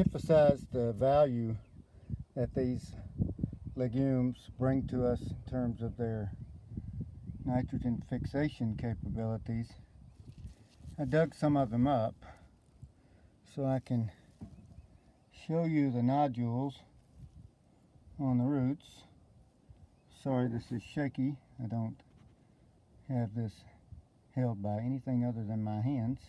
emphasize the value that these legumes bring to us in terms of their nitrogen fixation capabilities, I dug some of them up so I can show you the nodules on the roots. Sorry, this is shaky. I don't have this held by anything other than my hands.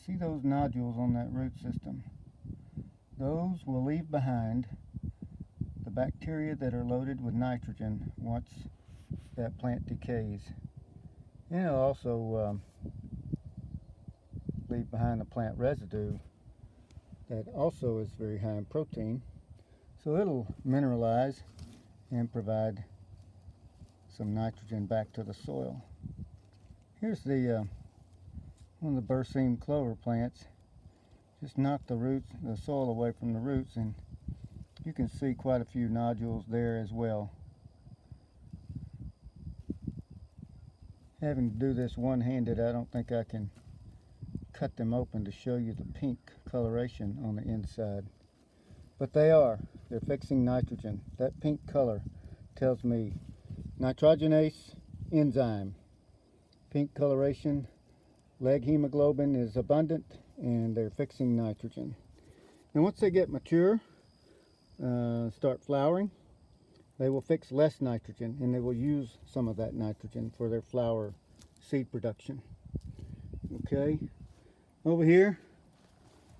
See those nodules on that root system? Those will leave behind the bacteria that are loaded with nitrogen once that plant decays. And it'll also leave behind the plant residue that also is very high in protein. So it'll mineralize and provide some nitrogen back to the soil. Here's the one of the berseem clover plants. Just knock the soil away from the roots, and you can see quite a few nodules there as well. Having to do this one-handed, I don't think I can cut them open to show you the pink coloration on the inside. But they're fixing nitrogen. That pink color tells me nitrogenase enzyme. Pink coloration, leg hemoglobin is abundant, and they're fixing nitrogen. And once they get mature, start flowering, they will fix less nitrogen, and they will use some of that nitrogen for their flower seed production. Okay, over here,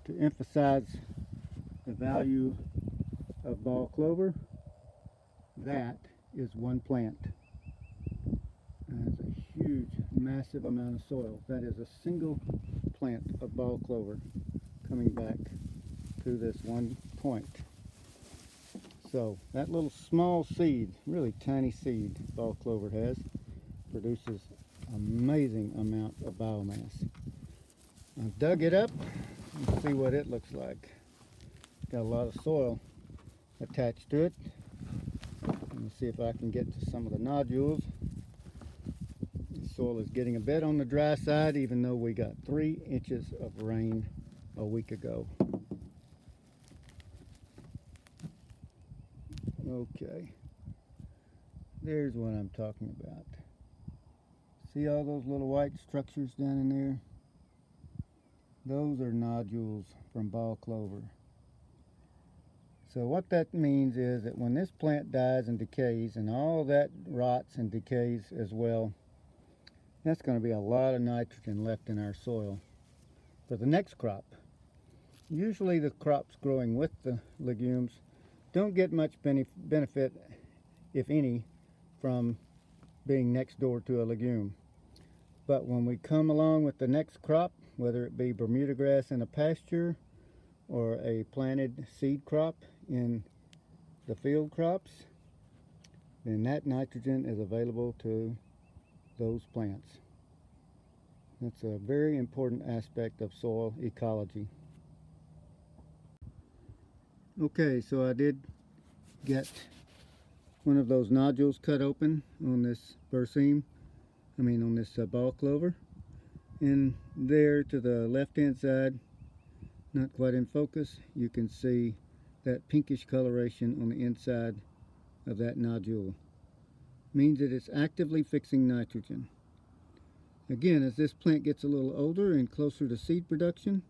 to emphasize the value of ball clover, that is one plant. That's a huge, massive amount of soil. That is a single plant of ball clover coming back to this one point. So that little small seed, really tiny seed ball clover has, produces amazing amount of biomass. I dug it up and see what it looks like. Got a lot of soil attached to it. Let me see if I can get to some of the nodules. The soil is getting a bit on the dry side, even though we got 3 inches of rain a week ago. Okay, there's what I'm talking about. See all those little white structures down in there? Those are nodules from ball clover. So what that means is that when this plant dies and decays, and all that rots and decays as well, that's going to be a lot of nitrogen left in our soil for the next crop. Usually the crops growing with the legumes don't get much benefit, if any, from being next door to a legume. But when we come along with the next crop, whether it be Bermuda grass in a pasture or a planted seed crop in the field crops, then that nitrogen is available to those plants. That's a very important aspect of soil ecology. Okay, so I did get one of those nodules cut open on this berseem, on this ball clover. And there to the left hand side, not quite in focus, you can see that pinkish coloration on the inside of that nodule. Means that it's actively fixing nitrogen. Again, as this plant gets a little older and closer to seed production,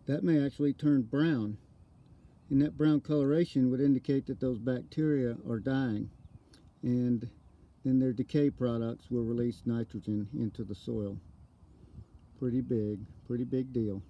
that may actually turn brown. And that brown coloration would indicate that those bacteria are dying, and then their decay products will release nitrogen into the soil. Pretty big deal.